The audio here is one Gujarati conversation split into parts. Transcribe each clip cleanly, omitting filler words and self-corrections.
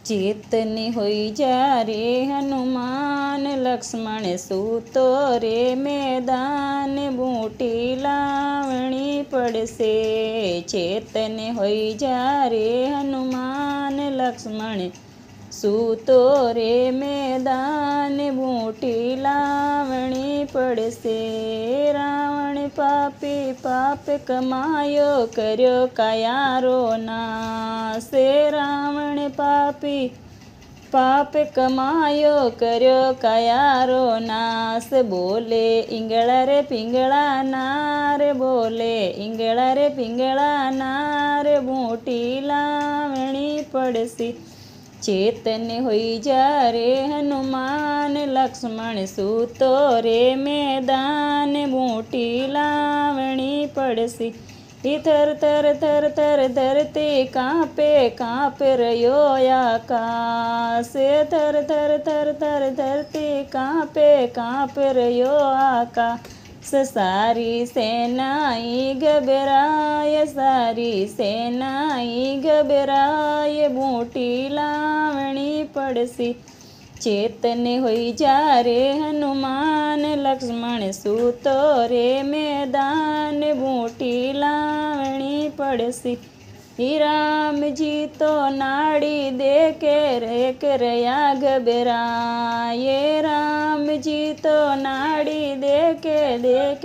ચેતને હોઈ જ્યારે હનુમાન લક્ષ્મણ સૂતો રે મેદાન બૂટી લાવણી પડશે ચેતને હોઈ જ્યારે હનુમાન લક્ષ્મણ સૂતો રે મેદાન બૂટી લાવણી પડશે રાવણ પાપી પાપ કમાયો કર્યો કાયારો નાશ રાવણ પાપી પાપ કમાયો કર્યો કાયારો નાશ બોલે ઈંગળા રે પિંગળા નાર બોલે ઈંગળા રે પિંગળા નાર બૂટી લાવણી પડશે ચેતને હોઈ જ્યારે હનુમાન લક્ષ્મણ સૂતો રે મેદાન બૂટી લાવણી પડશે થર થર થર થર ધરતી કાંપે કાંપે રહ્યો આકાશ થર થર થર થર ધરતી કાંપે કાંપે રહ્યો આકાશ સારી સેનાઈ ગભરાય સારી સેનાઈ ગભરાય બૂટી લાવણી પડશે ચેતને હોઈ જ્યારે હનુમાન લક્ષ્મણ સૂતો રે મેદાન બૂટી લાવણી પડશે રામજી તો નાડી દે કે રહ્યા ગભરાય રામજી તો નાડી દે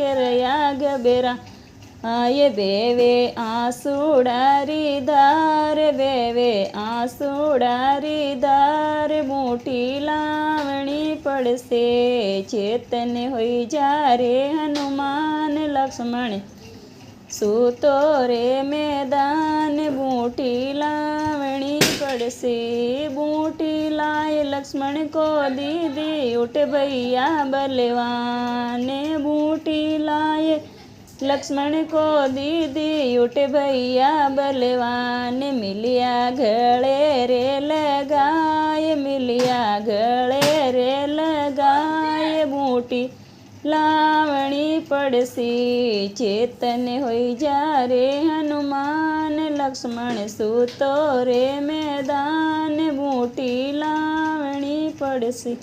કે રહ્યા ગભરાય બેવે આંસુડારી ધાર બેવે આંસુડારી ધાર બૂટી લાવણી પડશે ચેતને હોઈ જ્યારે હનુમાન લક્ષ્મણ સૂતો રે મેદાન બૂટી લાવણી પડશે बूटी लाए लक्ष्मण को दीदी उठ भैया बलवाने बूटी लाए लक्ष्मण को दीदी उठ भैया बलवान मिलिया गले रे लगाए मिलिया गले रे लगाए बूटी लावणी पड़सी चेतन होई जा रे हनुमान लक्ष्मण सूतो रे मैदान बूटी लावणी पड़सी।